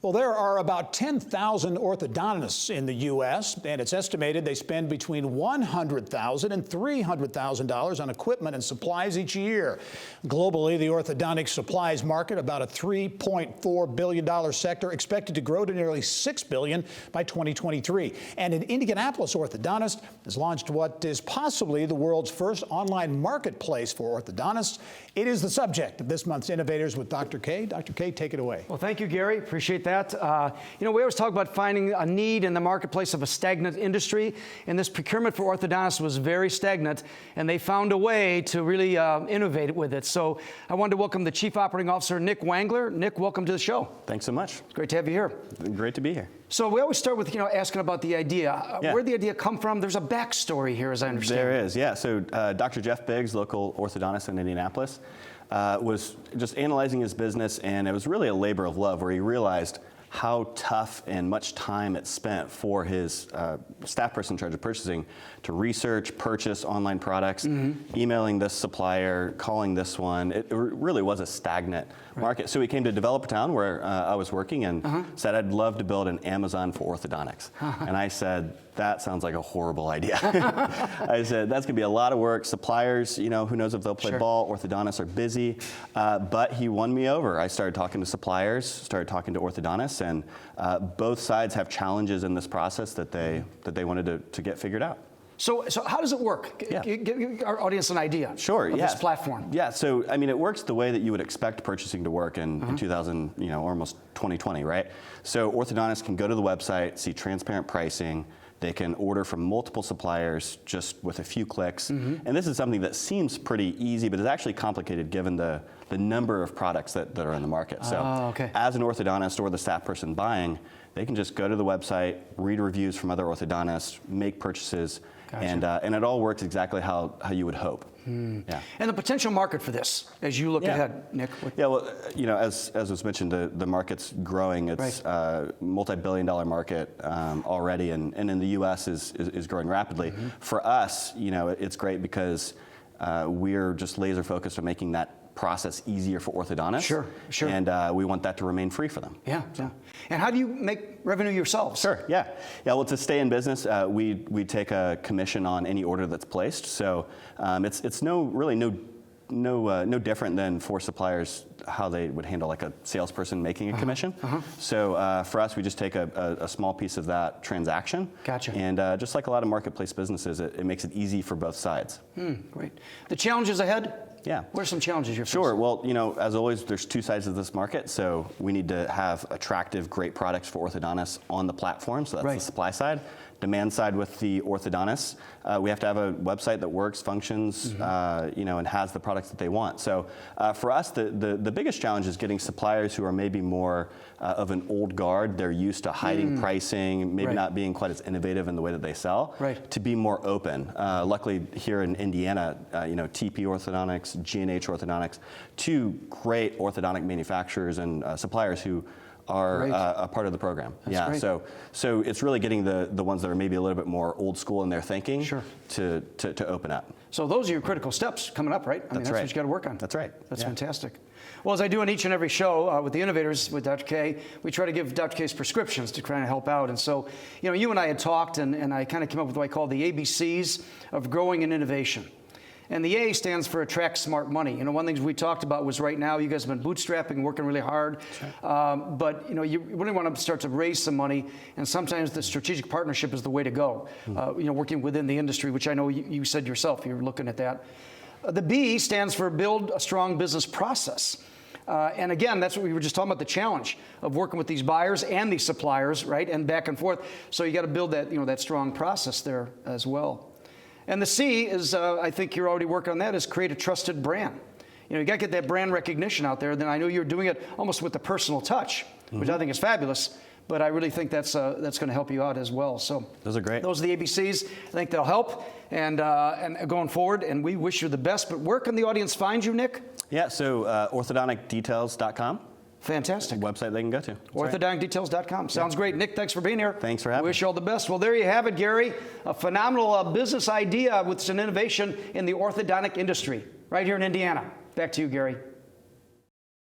Well, there are about 10,000 orthodontists in the U.S., and it's estimated they spend between $100,000 and $300,000 on equipment and supplies each year. Globally, the orthodontic supplies market, about a $3.4 billion sector, expected to grow to nearly $6 billion by 2023. And an Indianapolis orthodontist has launched what is possibly the world's first online marketplace for orthodontists. It is the subject of this month's Innovators with Dr. K. Dr. K, take it away. Well, thank you, Gary. Appreciate that. We always talk about finding a need in the marketplace of a stagnant industry, and this procurement for orthodontists was very stagnant, and they found a way to really innovate with it. So I wanted to welcome the Chief Operating Officer, Nick Wangler. Nick, welcome to the show. Thanks so much. It's great to have you here. Great to be here. So we always start with, asking about the idea. Yeah. Where'd the idea come from? There's a backstory here, as I understand. There is, yeah. So Dr. Jeff Biggs, local orthodontist in Indianapolis, was just analyzing his business, and it was really a labor of love where he realized how tough and much time it spent for his staff person in charge of purchasing to research, purchase online products, emailing this supplier, calling this one. It really was a stagnant market. So he came to Developer Town, where I was working, and said, I'd love to build an Amazon for orthodontics. And I said, that sounds like a horrible idea. I said, that's gonna be a lot of work. Suppliers, who knows if they'll play ball. Orthodontists are busy. But he won me over. I started talking to suppliers, started talking to orthodontists, and both sides have challenges in this process that they wanted to get figured out. So how does it work? Yeah. Give our audience an idea of this platform. Yeah, so I mean, it works the way that you would expect purchasing to work in 2000, almost 2020, right? So orthodontists can go to the website, see transparent pricing. They can order from multiple suppliers just with a few clicks. And this is something that seems pretty easy, but is actually complicated given the number of products that are in the market. So as an orthodontist or the staff person buying, they can just go to the website, read reviews from other orthodontists, make purchases, and it all works exactly how you would hope. Yeah. And the potential market for this, as you look ahead, Nick? Yeah, well, as was mentioned, the market's growing. It's a multi-billion-dollar market already, and in the U.S. is growing rapidly. For us, it's great because we're just laser focused on making that process easier for orthodontists. Sure. And we want that to remain free for them. Yeah. And how do you make revenue yourselves? Sure. Yeah. Well, to stay in business, we take a commission on any order that's placed. So it's no different than for suppliers how they would handle like a salesperson making a commission. So for us, we just take a small piece of that transaction. Gotcha. And just like a lot of marketplace businesses, it makes it easy for both sides. Great. The challenges ahead? Yeah. What are some challenges you're facing? Sure. Well, as always, there's two sides of this market. So we need to have attractive, great products for orthodontists on the platform. So that's the supply side. Demand side with the orthodontists, we have to have a website that works, functions, and has the products that they want. So for us, the biggest challenge is getting suppliers who are maybe more of an old guard. They're used to hiding pricing, maybe not being quite as innovative in the way that they sell, to be more open. Luckily, here in Indiana, TP Orthodontics, G&H Orthodontics, two great orthodontic manufacturers and suppliers who are a part of the program. That's great. So it's really getting the ones that are maybe a little bit more old school in their thinking to open up. So those are your critical steps coming up, right? That's what you got to work on. That's right. That's fantastic. Well, as I do on each and every show with the Innovators with Dr. K, we try to give Dr. K's prescriptions to try and help out. And so, you and I had talked, and I kind of came up with what I call the ABCs of growing and innovation. And the A stands for attract smart money. One of the things we talked about was right now you guys have been bootstrapping, working really hard. But you really want to start to raise some money, and sometimes the strategic partnership is the way to go. Working within the industry, which I know you said yourself, you're looking at that. The B stands for build a strong business process. And again, that's what we were just talking about, the challenge of working with these buyers and these suppliers, right? And back and forth. So you got to build that, that strong process there as well. And the C is, I think you're already working on that, is create a trusted brand. You got to get that brand recognition out there. Then I know you're doing it almost with the personal touch, which I think is fabulous. But I really think that's going to help you out as well. So those are great. Those are the ABCs. I think they'll help and going forward. And we wish you the best. But where can the audience find you, Nick? Yeah. So orthodonticdetails.com. Fantastic. Website they can go to. Orthodonticdetails.com. Sounds great. Nick, thanks for being here. Thanks for having me. Wish you all the best. Well, there you have it, Gary. A phenomenal business idea with some innovation in the orthodontic industry right here in Indiana. Back to you, Gary.